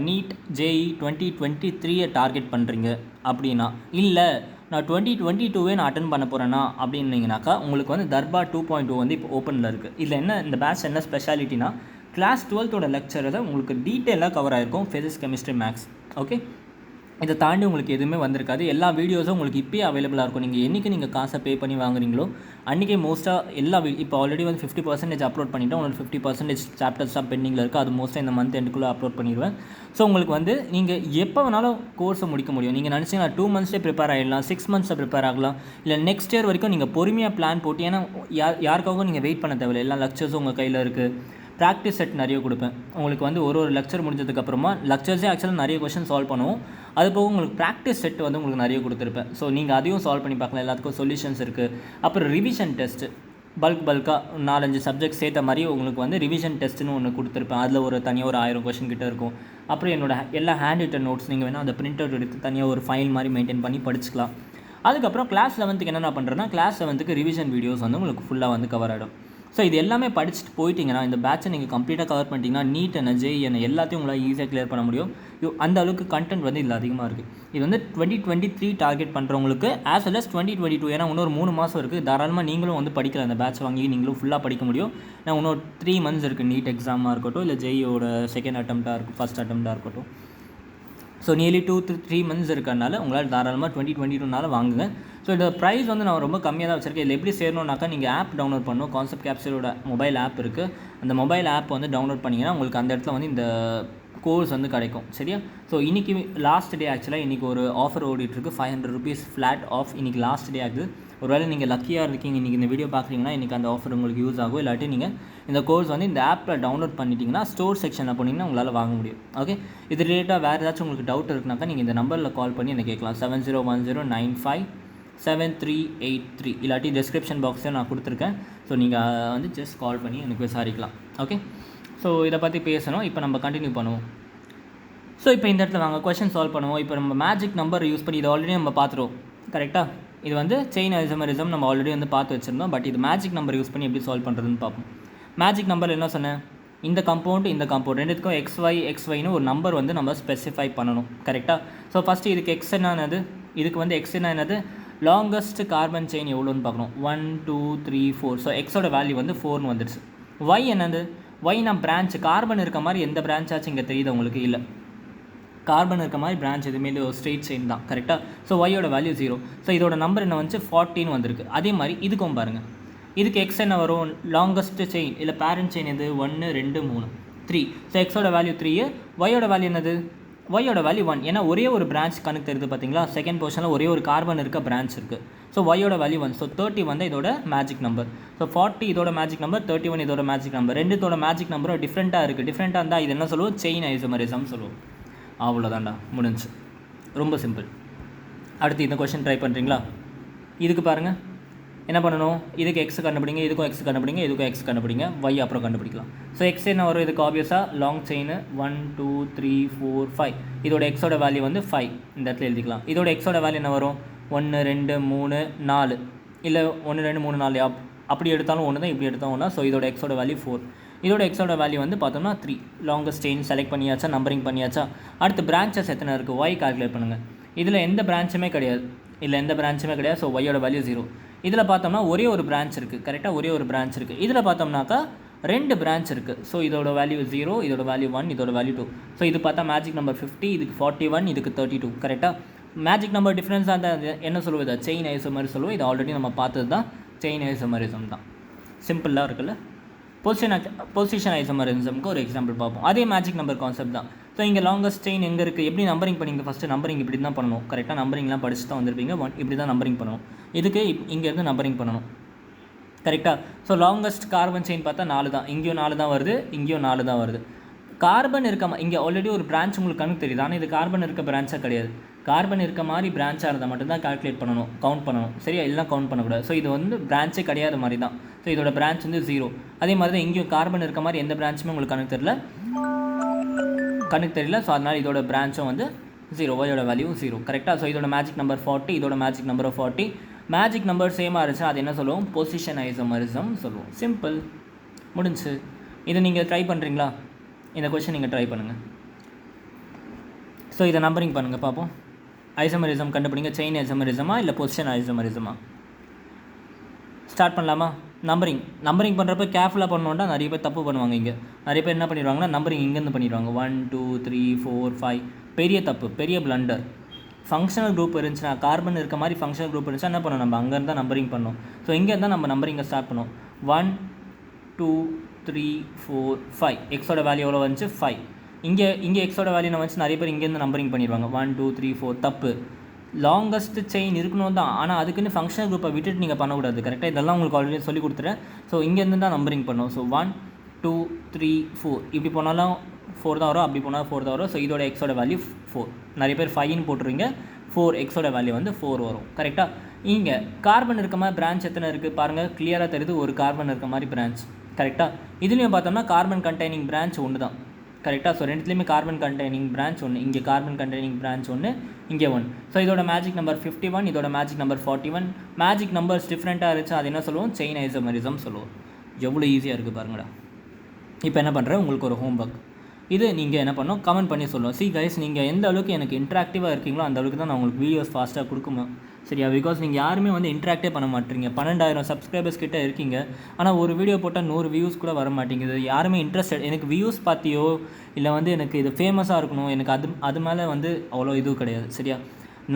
நீட் JEE 2023 டார்கெட் பண்ணுறீங்க அப்படின்னா, இல்லை நான் 2022 நான் அட்டன் பண்ண போகிறேன்னா அப்படின்னீங்கனாக்கா, உங்களுக்கு வந்து தர்பா 2.0 வந்து இப்போ ஓப்பனில் இருக்குது. இதில் என்ன, இந்த பேட்ச் என்ன ஸ்பெஷாலிட்டினா, கிளாஸ் 12th லெக்சரை உங்களுக்கு டீட்டெயிலாக கவர் ஆகிருக்கும், ஃபிசிக்ஸ் கெமிஸ்ட்ரி மேக்ஸ். ஓகே, இதை தாண்டி உங்களுக்கு எதுவுமே வந்திருக்காது. எல்லா வீடியோஸும் உங்களுக்கு இப்போயே அவைலபிளாக இருக்கும். நீங்கள் என்றைக்கு நீங்கள் காசை பே பண்ணி வாங்குறீங்களோ அன்றைக்கே மோஸ்ட்டாக எல்லா இப்போ ஆல்ரெடி வந்து 50% அப்லோட் பண்ணிவிட்டோம். உங்களுக்கு 50% சாப்டர்ஸ் தான் பெண்டிங்கில் இருக்குது. அது மோஸ்ட்டாக இந்த மந்த் எண்டுக்குள்ளே அப்லோட் பண்ணிடுவேன். ஸோ உங்களுக்கு வந்து நீங்கள் எப்போ வேணாலும் கோர்ஸை முடிக்க முடியும். நீங்கள் நினச்சிங்கன்னா 2 மந்த்ஸ்லேயே ப்ரிப்பேர் ஆகிடலாம், 6 மந்த்ஸில் ப்ரிப்பேர் ஆகலாம், இல்லை நெக்ஸ்ட் இயர் வரைக்கும் நீங்கள் பொறுமையாக பிளான் போட்டு, ஏன்னா யாருக்காகவும் நீங்கள் வெயிட் பண்ண தேவையில்லை. எல்லா லெக்சர்ஸும் உங்கள் கையில் இருக்குது. ப்ராக்டிஸ் செட் நிறைய கொடுப்பேன் உங்களுக்கு வந்து. ஒரு லெக்சர் முடிஞ்சதுக்கப்புறமா லெக்சர்ஸே ஆக்சுவலாக நிறைய கொஷின் சால்வ் பண்ணுவோம். அது போக உங்களுக்கு ப்ராக்டிஸ் செட் வந்து உங்களுக்கு நிறைய கொடுத்துருப்பேன். ஸோ நீங்கள் அதையும் சால்வ் பண்ணி பார்க்கலாம். எல்லாத்துக்கும் சொல்யூஷன்ஸ் இருக்குது. அப்புறம் ரிவிஷன் டெஸ்ட்டு பல்காக 4-5 சப்ஜெக்ட் சேர்த்த மாதிரி உங்களுக்கு வந்து ரிவிஷன் டெஸ்ட்டுன்னு ஒன்று கொடுத்துருப்பேன். அதில் ஒரு தனியாக ஒரு 1000 கொஷின் கிட்ட இருக்கும். அப்புறம் என்னோட எல்லா ஹேண்ட் ரிட்டன் நோட்ஸ் நீங்கள் வேணால் அந்த பிரிண்ட் அவுட் எடுத்து தனியாக ஒரு ஃபைல் மாதிரி மெயின்டைன் பண்ணி படிச்சுக்கலாம். அதுக்கப்புறம் கிளாஸ் 11க்கு என்னென்ன பண்ணுறேன்னா, கிளாஸ் 11க்கு ரிவிஷன் வீடியோஸ் வந்து உங்களுக்கு ஃபுல்லாக வந்து கவர் ஆகிடும். ஸோ இது எல்லாமே படிச்சுட்டு போயிட்டீங்கன்னா இந்த பேட்சை நீங்கள் கம்ப்ளீட்டாக கவர் பண்ணிட்டீங்கன்னா நீட் என்ன ஜேஇ என்ன எல்லாத்தையும் உங்களால் ஈஸியாக கிளியர் பண்ண முடியும். அந்த அளவுக்கு கண்டென்ட் வந்து இதில் அதிகமாக இருக்குது. இது வந்து 2023 டார்கெட் பண்ணுறவங்களுக்கு ஆஸ் வெல் அஸ் 2022, ஏன்னா இன்னொரு 3 மாதம் இருக்குது. தாராளமாக நீங்களும் வந்து படிக்கலாம். அந்த பேட்ச் வாங்கி நீங்களும் ஃபுல்லாக படிக்க முடியும். ஏன்னா இன்னொரு 3 months இருக்குது. நீட் எக்ஸாமாக இருக்கட்டும், இல்லை ஜேஇயோட செகண்ட் அட்டெம்ப்டாக இருக்கும், ஃபஸ்ட் அட்டெம்ப்டாக இருக்கட்டும். ஸோ நியர்லி 2-3 months இருக்கிறனால உங்களால் தாராளமாக 2022 வாங்குங்க. ஸோ இந்த ப்ரைஸ் வந்து நான் ரொம்ப கம்மியாக தான் வச்சுருக்கேன். இதில் எப்படி சேரணுன்னாக்கா நீங்கள் ஆப் டவுன்லோட் பண்ணணும். கான்செப்ட் கேப்சூலோட மொபைல் ஆப் இருக்குது. அந்த மொபைல் ஆப் வந்து டவுன்லோட் பண்ணிங்கன்னா உங்களுக்கு அந்த இடத்துல வந்து இந்த கோர்ஸ் வந்து கிடைக்கும். சரியா? ஸோ இன்றைக்கி லாஸ்ட் டே ஆக்சுவலாக இன்றைக்கி ஒரு ஆஃபர் ஓடிட்டுருக்கு. 500 rupees ஃப்ளாட் ஆஃப். இன்றைக்கி லாஸ்ட் டே ஆகுது. ஒருவேளை நீங்கள் லக்கியாக இருக்கீங்க, இன்றைக்கி இந்த வீடியோ பார்க்குறீங்கன்னா இன்றைக்கி அந்த ஆஃபர் உங்களுக்கு யூஸ் ஆகும். இல்லாட்டி நீங்கள் இந்த கோர்ஸ் வந்து இந்த ஆப்பில் டவுன்லோட் பண்ணிட்டீங்கன்னா ஸ்டோர் செக்ஷனில் போனீங்கன்னா உங்களால் வாங்க முடியும். ஓகே, இது ரிலேட்டாக வேறு ஏதாச்சும் உங்களுக்கு டவுட் இருக்குனாக்கா நீங்கள் இந்த நம்பரில் கால் பண்ணி என்ன கேட்கலாம். 7010957383 இல்லாட்டி டிஸ்கிரிப்ஷன் பாக்ஸில் நான் கொடுத்துருக்கேன். ஸோ நீங்கள் வந்து ஜஸ்ட் கால் பண்ணி எனக்கு விசாரிக்கலாம். ஓகே, ஸோ இதை பற்றி பேசணும். இப்போ நம்ம கண்டினியூ பண்ணுவோம். ஸோ இப்போ இந்த இடத்துல வாங்க கொஷின் சால்வ் பண்ணுவோம். இப்போ நம்ம மேஜிக் நம்பர் யூஸ் பண்ணி இதை ஆல்ரெடி நம்ம பார்த்துருவோம். கரெக்டாக? இது வந்து செயின் ஐசோமரிசம் நம்ம ஆல்ரெடி வந்து பார்த்து வச்சுருந்தோம். பட் இது மேஜிக் நம்பர் யூஸ் பண்ணி எப்படி சால்வ் பண்ணுறதுன்னு பார்ப்போம். மேஜிக் நம்பர் என்ன சொன்னேன், இந்த காம்பவுண்ட் ரெண்டுத்துக்கும் எக்ஸ்ஒய்னு ஒரு நம்பர் வந்து நம்ம ஸ்பெசிஃபை பண்ணணும். கரெக்டாக? ஸோ ஃபஸ்ட்டு இதுக்கு எக்ஸ் என்னது, இதுக்கு வந்து எக்ஸ் என்னது, லாங்கஸ்ட் கார்பன் செயின் எவ்வளோன்னு பார்க்கணும். 1 2 3 4. ஸோ எக்ஸோட வேல்யூ வந்து 4 வந்துடுச்சு. ஒய் என்னது, ஒய் நான் பிரான்ச் கார்பன் இருக்க மாதிரி எந்த பிரான்ச்சாச்சும் இங்கே தெரியுது உங்களுக்கு? இல்லை, கார்பன் இருக்க மாதிரி பிரான்ச் எதுவுமே ஒரு ஸ்ட்ரெயிட் செயின் தான். கரெக்டாக? ஸோ ஒய்யோட வேல்யூ 0. ஸோ இதோட நம்பர் என்ன வந்து 14 வந்திருக்கு. அதே மாதிரி இதுக்கும் பாருங்கள், இதுக்கு எக்ஸ் என்ன வரும், லாங்கஸ்ட் செயின் இல்லை பேரண்ட் செயின் எது, 1 2 3 3. ஸோ எக்ஸோட வேல்யூ 3. ஒய்யோட வேல்யூ என்னது, ஒய்யோட வேல்யூ 1. ஏன்னா ஒரே ஒரு பிரான்ச் கணக்கு தெரியுது பார்த்தீங்களா, செகண்ட் பொசிஷனில் ஒரே ஒரு கார்பன் இருக்க பிரான்ச் இருக்குது. ஸோ ஒய்யோட வேல்யூ 1. ஸோ 30 வந்து இதோட மேஜிக் நம்பர். ஸோ 40 இதோட மேஜிக் நம்பர், 31 இதோட மேஜிக் நம்பர். ரெண்டுத்தோட மேஜிக் நம்பரும் டிஃப்ரெண்ட்டாக இருக்குது. டிஃப்ரெண்ட்டாக இருந்தால் இது என்ன சொல்லுவோம், செயின் ஐசோமரிசம் சொல்லுவோம். அவ்வளோதான்டா, முடிஞ்சு. ரொம்ப சிம்பிள். அடுத்து இந்த கொஷின் ட்ரை பண்ணுறீங்களா? இதுக்கு பாருங்கள் என்ன பண்ணணும், இதுக்கு எக்ஸ் கண்டுபிடிங்க, இதுக்கும் எக்ஸ் கண்டுபிடிங்க, இதுக்கும் எக்ஸ் கண்டுபிடிங்க, ஒய் அப்புறம் கண்டுபிடிக்கலாம். ஸோ எக்ஸ் என்ன வரும், இதுக்கு ஆப்வியஸாக லாங் செயின் 1 2 3 4 5. இதோட எக்ஸோட வேல்யூ வந்து 5. இந்த இடத்துல எழுதிக்கலாம். இதோட எக்ஸோட வேல்யூ என்ன வரும், 1 2 3 4. இல்லை 1 2 3 4 அப்படி எடுத்தாலும் ஒன்று தான், இப்படி எடுத்தாலும் ஒன்றா. ஸோ இதோட எக்ஸோட வேல்யூ 4. இதோட எக்ஸோட வேல்யூ வந்து பார்த்தோம்னா 3. லாங்கஸ்ட் செயின் செலக்ட் பண்ணியாச்சா, நம்பரிங் பண்ணியாச்சா. அடுத்து பிரான்ச்சஸ் எத்தனை இருக்குது, ஒய் கால்குலேட் பண்ணுங்கள். இதில் எந்த பிரான்ச்சுமே கிடையாது, ஸோ ஒய்யோட வேல்யூ 0. இதில் பார்த்தோம்னா ஒரே ஒரு பிரான்ச் இருக்குது. கரெக்டாக? ஒரே ஒரு பிரான்ச் இருக்குது. இதில் பார்த்தோம்னாக்கா 2 பிரான்ச் இருக்குது. ஸோ இதோட வேல்யூ 0, இதோட வேல்யூ 1, இதோட வேல்யூ 2. ஸோ இது பார்த்தா மேஜிக் நம்பர் 50, இதுக்கு 41, இதுக்கு 32. கரெக்டாக? மேஜிக் நம்பர் டிஃப்ரென்ஸாக இருந்தால் என்ன சொல்லுவது, செயின் ஐசோமர் சொல்லுவோம். இது ஆல்ரெடி நம்ம பார்த்தது தான், செயின் ஐசோமரிசம் தான். சிம்பிளாக இருக்குல்ல. பொசிஷன் ஐசோமரிசம்க்கு ஒரு எக்ஸாம்பிள் பார்ப்போம். அதே மேஜிக் நம்பர் கான்செப்ட் தான். ஸோ இங்கே லாங்கஸ்ட் செயின் எங்கே இருக்குது, எப்படி நம்பரிங் பண்ணிங்க, ஃபஸ்ட்டு நம்பரிங் இப்படி தான் பண்ணணும். கரெக்டாக? நம்பரிங்லாம் படிச்சு தான் வந்திருப்பீங்க. இப்படி தான் நம்பரிங் பண்ணணும். இதுக்கு இங்கேருந்து நம்பரிங் பண்ணணும். கரெக்டாக? ஸோ லாங்கஸ்ட் கார்பன் செயின் பார்த்தா 4 தான். இங்கேயும் 4 தான் வருது, இங்கேயும் 4 தான் வருது. கார்பன் இருக்க இங்கே ஆல்ரெடி ஒரு பிரான்ச் உங்களுக்கு கணக்கு தெரியுது. ஆனால் இது கார்பன் இருக்க பிரான்ச்சாக கிடையாது. கார்பன் இருக்க மாதிரி பிரான்ச்சாக இருந்தால் மட்டும்தான் கால்குலேட் பண்ணணும், கவுண்ட் பண்ணணும். சரியா? எல்லாம் கவுண்ட் பண்ணக்கூடாது. ஸோ இது வந்து பிரான்ச்சே கிடையாத மாதிரி தான். ஸோ இதோட பிரான்ச் வந்து 0. அதே மாதிரி தான் இங்கேயும் கார்பன் இருக்க மாதிரி எந்த பிரான்ச்சுமே உங்களுக்கு கணக்கு தெரியல. ஸோ அதனால் இதோட பிரான்ச்சும் வந்து 0, ஒய்யோட வேல்யூ 0. கரெக்டாக? ஸோ இதோட மேஜிக் நம்பர் 40, இதோட மேஜிக் நம்பர் 40. மேஜிக் நம்பர் சேமாக இருந்துச்சு, அது என்ன சொல்லுவோம், பொசிஷன் ஐசோமரிசம் சொல்லுவோம். சிம்பிள், முடிஞ்சு. இதை நீங்கள் ட்ரை பண்ணுறீங்களா? இந்த கொஸ்டின் நீங்கள் ட்ரை பண்ணுங்கள். ஸோ இதை நம்பரிங் பண்ணுங்கள் பார்ப்போம். ஐசோமரிசம் கண்டுபிடிங்க. செயின் ஐசோமரிசமா இல்லை பொசிஷன் ஐசோமரிசமா? ஸ்டார்ட் பண்ணலாமா? நம்பரிங் பண்ணுறப்ப கேர்ஃபுல்லாக பண்ணோன்னா நிறைய பேர் தப்பு பண்ணுவாங்க. இங்கே நிறைய பேர் என்ன பண்ணிடுவாங்கன்னா நம்பரிங் இங்கேருந்து பண்ணிடுவாங்க. 1 2 3 4 5. பெரிய தப்பு, பெரிய பிளண்டர். ஃபங்க்ஷனல் குரூப் இருந்துச்சுன்னா, கார்பன் இருக்க மாதிரி ஃபங்க்ஷனல் குரூப் இருந்துச்சுன்னா என்ன பண்ணணும், நம்ம அங்கேருந்து தான் நம்பரிங் பண்ணோம். ஸோ இங்கே இருந்தால் நம்ம நம்பரிங்கை ஸ்டார்ட் பண்ணோம். 1 2 3 4 5. எக்ஸோட வேல்யூ எவ்வளோ வந்துச்சு, 5. இங்கே எக்ஸோட வேல்யூ வந்துச்சு, நிறைய பேர் இங்கேருந்து நம்பரிங் பண்ணிடுவாங்க. 1 2 3 4. தப்பு. லாங்கஸ்ட் செயின் இருக்கணும் தான், ஆனால் அதுக்குன்னு ஃபங்க்ஷனல் குரூப்பை விட்டுட்டு நீங்கள் பண்ணக்கூடாது. கரெக்டாக? இதெல்லாம் உங்களுக்கு ஆல்ரெடி சொல்லி கொடுத்துறேன். ஸோ இங்கேருந்து தான் நம்பரிங் பண்ணோம். ஸோ 1 2 3 4. இப்படி போனாலும் 4 தான் வரும், அப்படி போனால் 4 தான் வரும். ஸோ இதோட எக்ஸோட வேல்யூ 4. நிறைய பேர் 5ன்னு போட்டுருவீங்க. 4 எக்ஸோட வேல்யூ வந்து 4 வரும். கரெக்டாக? இங்கே கார்பன் இருக்க மாதிரி பிரான்ச் எத்தனை இருக்குது பாருங்கள், கிளியராக தெரியுது. ஒரு கார்பன் இருக்க மாதிரி பிரான்ச். கரெக்டாக? இதுலேயும் பார்த்தோம்னா கார்பன் கண்டெய்னிங் பிரான்ச் ஒன்று தான். கரெக்டாக? ஸோ ரெண்டுத்துலேயுமே கார்பன் கண்டெய்னிங் பிரான்ச் ஒன்று. இங்கே கார்பன் கண்டெய்னிங் பிரான்ச் ஒன்று, இங்கே 1. ஸோ இதோட மேஜிக் நம்பர் 51, இதோட மேஜிக் நம்பர் 41. மேஜிக் நம்பர்ஸ் டிஃப்ரெண்ட்டாக இருந்துச்சு, அது என்ன சொல்லுவோம், செயின் ஐசோமரிசம் சொல்லுவோம். எவ்வளோ ஈஸியாக இருக்குது பாருங்கடா. இப்போ என்ன பண்ணுறேன், உங்களுக்கு ஒரு ஹோம் ஒர்க். இது நீங்கள் என்ன பண்ணணும், கமெண்ட் பண்ணி சொல்லுவோம். சி கைஸ், நீங்கள் எந்த அளவுக்கு எனக்கு இன்ட்ராக்டிவாக இருக்கீங்களோ அந்த அளவுக்கு தான் நான் உங்களுக்கு வீடியோஸ் ஃபாஸ்ட்டாக கொடுக்குமா, சரியா? பிகாஸ் நீங்கள் யாருமே வந்து இன்ட்ராக்டே பண்ண மாட்டீங்க. 12,000 சப்ஸ்கிரைபர்ஸ் கிட்டே இருக்கீங்க, ஆனால் ஒரு வீடியோ போட்டால் 100 வியூஸ் கூட வர மாட்டேங்குது. யாருமே இன்ட்ரெஸ்டட், எனக்கு வியூஸ் பார்த்தியோ இல்லை வந்து எனக்கு இது ஃபேமஸாக இருக்கணும், எனக்கு அது மேலே வந்து அவ்வளோ இது கிடையாது, சரியா?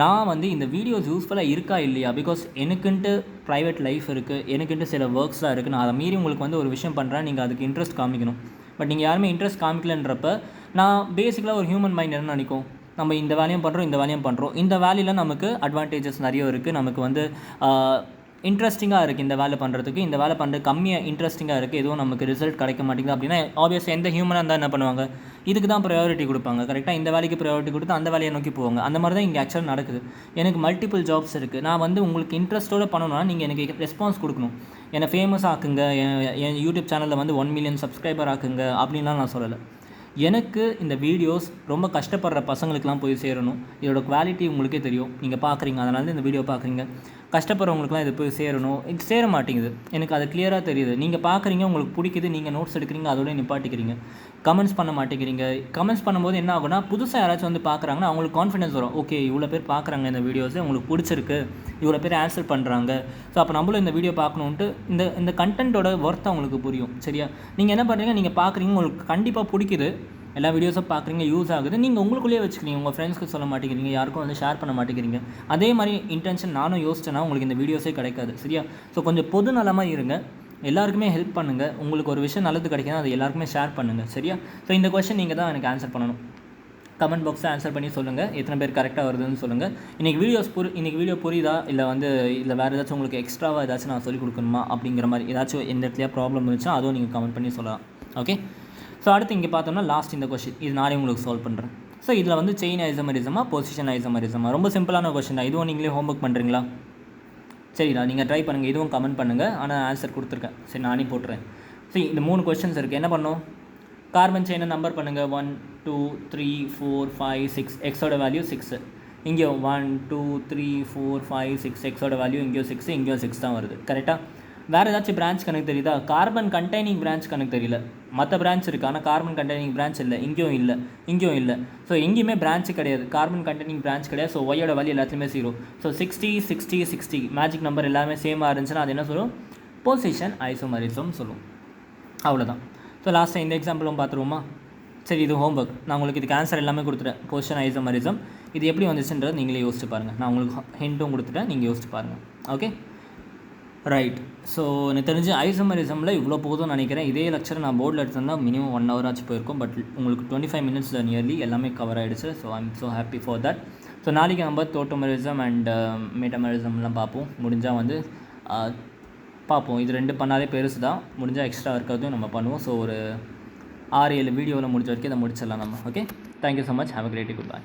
நான் வந்து இந்த வீடியோஸ் யூஸ்ஃபுல்லாக இருக்கா இல்லையா, பிகாஸ் எனக்குன்ட்டு ப்ரைவேட் லைஃப் இருக்குது, எனக்குன்ட்டு சில ஒர்க்ஸ்லாம் இருக்குது. நான் அதை மீறி உங்களுக்கு வந்து ஒரு விஷயம் பண்ணுறேன், நீங்கள் அதுக்கு இன்ட்ரெஸ்ட் காமிக்கணும். பட் நீங்கள் யாருமே இன்ட்ரெஸ்ட் காமிக்கலன்றப்ப நான் பேசிக்கலாக ஒரு ஹியூமன் மைண்ட் என்ன நினைக்கும், நம்ம இந்த வேலையும் பண்ணுறோம், இந்த வேலையும் பண்ணுறோம், இந்த வேலையில் நமக்கு அட்வான்டேஜஸ் நிறைய இருக்குது, நமக்கு வந்து இன்ட்ரெஸ்டிங்காக இருக்குது இந்த வேலை பண்ணுறதுக்கு, இந்த வேலை பண்ணுறது கம்மியாக இன்ட்ரெஸ்டிங்காக இருக்குது, எதுவும் நமக்கு ரிசல்ட் கிடைக்க மாட்டேங்குது அப்படின்னா ஆப்வியஸாக எந்த ஹியூமனாக இருந்தால் என்ன பண்ணுவாங்க, இதுக்கு தான் ப்ரையாரிட்டி கொடுப்பாங்க, கரெக்டாக? இந்த வேலைக்கு ப்ரையாரிட்டி கொடுத்து அந்த வேலையை நோக்கி போவாங்க. அந்த மாதிரி தான் இங்கே ஆக்சுவலாக நடக்குது. எனக்கு மல்டிபிள் ஜாப்ஸ் இருக்குது, நான் வந்து உங்களுக்கு இன்ட்ரெஸ்ட்டோடு பண்ணணும்னா நீங்கள் எனக்கு ரெஸ்பான்ஸ் கொடுக்கணும். என்னை ஃபேமஸ் ஆக்குங்க, என் யூடியூப் சேனலில் வந்து 1 மில்லியன் சப்ஸ்கிரைபர் ஆக்குங்க அப்படின்லாம் நான் சொல்லலை. எனக்கு இந்த வீடியோஸ் ரொம்ப கஷ்டப்படுற பசங்களுக்கெலாம் போய் சேரணும். இதோட குவாலிட்டி உங்களுக்கே தெரியும், நீங்கள் பார்க்குறீங்க, அதனால இந்த வீடியோ பார்க்குறீங்க. கஷ்டப்படுறவங்களுக்குலாம் இது போய் சேரணும், இது சேர மாட்டேங்குது, எனக்கு அது கிளியராக தெரியுது. நீங்கள் பார்க்குறீங்க, உங்களுக்கு பிடிக்குது, நீங்கள் நோட்ஸ் எடுக்கிறீங்க, அதோட நிப்பாட்டிக்கிறீங்க, கமெண்ட்ஸ் பண்ண மாட்டேங்கிறீங்க. கமெண்ட்ஸ் பண்ணும்போது என்ன ஆகுனா, புதுசாக யாராச்சும் வந்து பார்க்குறாங்கன்னா அவங்களுக்கு கான்ஃபிடன்ஸ் வரும். ஓகே, இவ்வளோ பேர் பார்க்குறாங்க இந்த வீடியோஸை, உங்களுக்கு பிடிச்சிருக்கு, இவ்வளோ பேர் ஆன்சர் பண்ணுறாங்க, ஸோ அப்போ நம்மளும் இந்த வீடியோ பார்க்கணுன்ட்டு இந்த கண்டென்ட்டோட ஒர்த் அவங்களுக்கு புரியும், சரியா? நீங்கள் என்ன பண்ணுறீங்க, நீங்கள் பார்க்குறீங்க, உங்களுக்கு கண்டிப்பாக பிடிக்குது, எல்லா வீடியோஸும் பார்க்குறீங்க, யூஸ் ஆகுது, நீங்கள் உங்களுக்குள்ளேயே வச்சுக்கிறீங்க, உங்கள் ஃப்ரெண்ட்ஸ்க்கு சொல்ல மாட்டேங்கிறீங்க, யாருக்கும் வந்து ஷேர் பண்ண மாட்டேங்கிறீங்க. அதே மாதிரி இன்டென்ஷன் நானும் யோசிச்சேன்னா உங்களுக்கு இந்த வீடியோஸே கிடைக்காது, சரியா? ஸோ கொஞ்சம் பொது நலமாக இருங்க, எல்லாருக்குமே ஹெல்ப் பண்ணுங்கள். உங்களுக்கு ஒரு விஷயம் நல்லது கிடைக்குதுன்னா அது எல்லாருக்குமே ஷேர் பண்ணுங்கள், சரியா? ஸோ இந்த கொஸ்டின் நீங்கள் தான் எனக்கு ஆன்சர் பண்ணணும். கமெண்ட் பாக்ஸில் ஆன்சர் பண்ணி சொல்லுங்கள், எத்தனை பேர் கரெக்டாக வருதுன்னு சொல்லுங்கள். இன்றைக்கி வீடியோ புரியுதா, இல்லை வந்து இல்லை வேறு ஏதாச்சும் உங்களுக்கு எக்ஸ்ட்ராவாக ஏதாச்சும் நான் சொல்லிக் கொடுக்கணுமா அப்படிங்கிற மாதிரி ஏதாச்சும் எந்த இடத்துலையா ப்ராப்ளம் இருந்துச்சுன்னா அதுவும் நீங்கள் கமெண்ட் பண்ணி சொல்லலாம், ஓகே? ஸோ அடுத்து இங்கே பார்த்தோம்னா லாஸ்ட் இந்த கொஸ்டின், இது நானே உங்களுக்கு சால்வ் பண்ணுறேன். ஸோ இதில் வந்து செயின் ஐசோமரிசமா பொசிஷன் ஐசோமரிசமா, ரொம்ப சிம்பிளான கொஸ்டின் தான். இதுவும் நீங்களே ஹோம்ஒர்க் பண்ணுறீங்களா? சரிடா, நீங்கள் ட்ரை பண்ணுங்கள், இதுவும் கமெண்ட் பண்ணுங்கள். ஆனால் ஆன்சர் கொடுத்துருக்கேன், சரி நானே போட்டுறேன். சரி, இந்த 3 கொஸ்டின்ஸ் இருக்குது, என்ன பண்ணணும்? கார்பன் செயினை நம்பர் பண்ணுங்கள். 1 2 3 4 5 6, எக்ஸோட வேல்யூ 6. இங்கேயும் 1 2 3 4 5 6, எக்ஸோட வேல்யூ இங்கேயும் 6, இங்கேயும் 6 தான் வருது, கரெக்டாக? வேறு ஏதாச்சும் பிரான்ச் கணக்கு தெரியுதா? கார்பன் கண்டெய்னிங் பிரான்ச் கணக்கு தெரியல. மற்ற பிரான்ச் இருக்குது, ஆனால் கார்பன் கண்டெய்னிங் பிரான்ச் இல்லை, இங்கேயும் இல்லை, இங்கேயும் இல்லை. ஸோ எங்கேயுமே பிரான்ச்சு கிடையாது, கார்பன் கண்டெய்னிங் பிரான்ச் கிடையாது. ஸோ ஒய்யோட வேல்யூ எல்லாத்துலேயுமே 0. ஸோ 60 60 60 மேஜிக் நம்பர் எல்லாமே சேமாக இருந்துச்சுன்னா அது என்ன சொல்லும்? பொசிஷன் ஐசோமரிசம் சொல்லும். அவ்வளோதான். ஸோ லாஸ்ட்டாக இந்த எக்ஸாம்பிளும் பார்த்துருவோமா? சரி, இது ஹோம்ஒர்க். நான் உங்களுக்கு இதுக்கு ஆன்சர் எல்லாமே கொடுத்துட்டேன். பொசிஷன் ஐசோமரிசம் இது எப்படி வந்துச்சுன்றது நீங்களே யோசிச்சு பாருங்கள். நான் உங்களுக்கு ஹிண்ட்டும் கொடுத்துட்டேன், நீங்கள் யோசிச்சு பாருங்கள், ஓகே? ரைட். ஸோ எனக்கு தெரிஞ்சு ஐசோமரிசமில் இவ்வளோ போதும்னு நினைக்கிறேன். இதே லெக்சர் நான் போர்டில் எடுத்திருந்தால் மினிமம் 1 hour ஆச்சு போயிருக்கும். பட் உங்களுக்கு 25 minutesல நியர்லி எல்லாமே கவர் ஆகிடுச்சு. So I am so happy for that. So நாளைக்கு நம்ம டோட்டோமரிசம் அண்ட் மெட்டமரிசம்லாம் பார்ப்போம். முடிஞ்சால் வந்து பார்ப்போம். இது 2 பண்ணாலே பெருசு தான். முடிஞ்சால் எக்ஸ்ட்ரா இருக்கிறதையும் நம்ம பண்ணுவோம். ஸோ ஒரு 6-7 வீடியோவில் முடிஞ்ச வரைக்கும் இதை முடிச்சிடலாம் நம்ம, okay? Thank you so much. Have a great day. Good by.